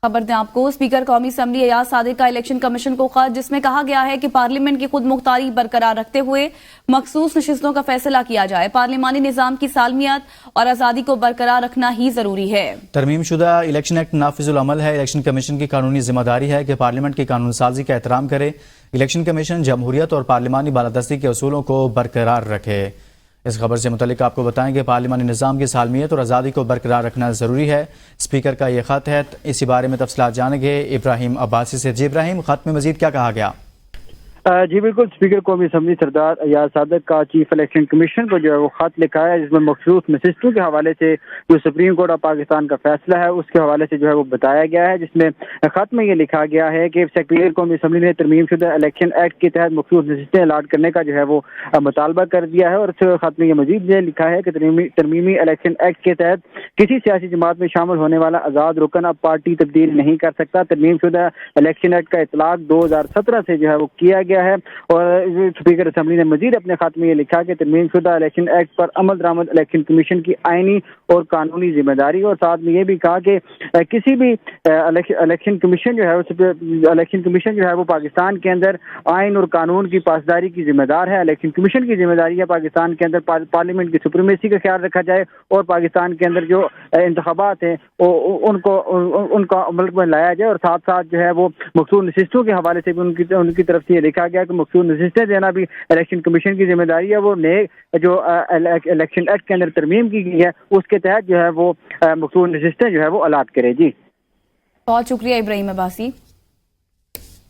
خبر دیں آپ کو، اسپیکر قومی اسمبلی ایاز صادق کا الیکشن کمیشن کو خط، جس میں کہا گیا ہے کہ پارلیمنٹ کی خود مختاری برقرار رکھتے ہوئے مخصوص نشستوں کا فیصلہ کیا جائے۔ پارلیمانی نظام کی سالمیت اور آزادی کو برقرار رکھنا ہی ضروری ہے۔ ترمیم شدہ الیکشن ایکٹ نافذ العمل ہے۔ الیکشن کمیشن کی قانونی ذمہ داری ہے کہ پارلیمنٹ کی قانون سازی کا احترام کرے۔ الیکشن کمیشن جمہوریت اور پارلیمانی بالادستی کے اصولوں کو برقرار رکھے۔ اس خبر سے متعلق آپ کو بتائیں کہ پارلیمانی نظام کی سالمیت اور آزادی کو برقرار رکھنا ضروری ہے۔ اسپیکر کا یہ خط ہے، اسی بارے میں تفصیلات جانیں گے ابراہیم عباسی سے۔ جی ابراہیم، خط میں مزید کیا کہا گیا؟ جی بالکل، اسپیکر قومی اسمبلی سردار ایاز صادق کا چیف الیکشن کمیشن کو جو ہے وہ خط لکھا ہے، جس میں مخصوص نشستوں کے حوالے سے جو سپریم کورٹ آف پاکستان کا فیصلہ ہے اس کے حوالے سے جو ہے وہ بتایا گیا ہے، جس میں خط میں یہ لکھا گیا ہے کہ اسپیکر قومی اسمبلی نے ترمیم شدہ الیکشن ایکٹ کے تحت مخصوص نشستیں الاٹ کرنے کا جو ہے وہ مطالبہ کر دیا ہے، اور اس خط میں یہ مزید یہ لکھا ہے کہ ترمیمی الیکشن ایکٹ کے تحت کسی سیاسی جماعت میں شامل ہونے والا آزاد رکن اب پارٹی تبدیل نہیں کر سکتا۔ ترمیم شدہ الیکشن ایکٹ کا اطلاق 2017 سے جو ہے وہ کیا گیا ہے، اور اسپیکر اسمبلی نے مزید اپنے خط میں یہ لکھا کہ ترمیم شدہ الیکشن ایکٹ پر عمل درآمد الیکشن کمیشن کی آئینی اور قانونی ذمہ داری، اور ساتھ میں یہ بھی کہا کہ کسی بھی الیکشن کمیشن جو ہے وہ پاکستان کے اندر آئین اور قانون کی پاسداری کی ذمہ دار ہے۔ الیکشن کمیشن کی ذمہ داری ہے پاکستان کے اندر پارلیمنٹ کی سپریمیسی کا خیال رکھا جائے، اور پاکستان کے اندر جو انتخابات ہیں ان کا عمل میں لایا جائے، اور ساتھ ساتھ جو ہے وہ مخصوص نشستوں کے حوالے سے بھی ان کی طرف سے یہ لکھا گیا کہ مخصوص نشستیں دینا بھی الیکشن کمیشن کی ذمہ داری ہے۔ وہ نئے جو الیکشن ایکٹ کے اندر ترمیم کی گئی ہے اس کے تحت جو ہے وہ مخصوص نشستیں جو ہے وہ الاٹ کرے۔ جی بہت شکریہ ابراہیم عباسی۔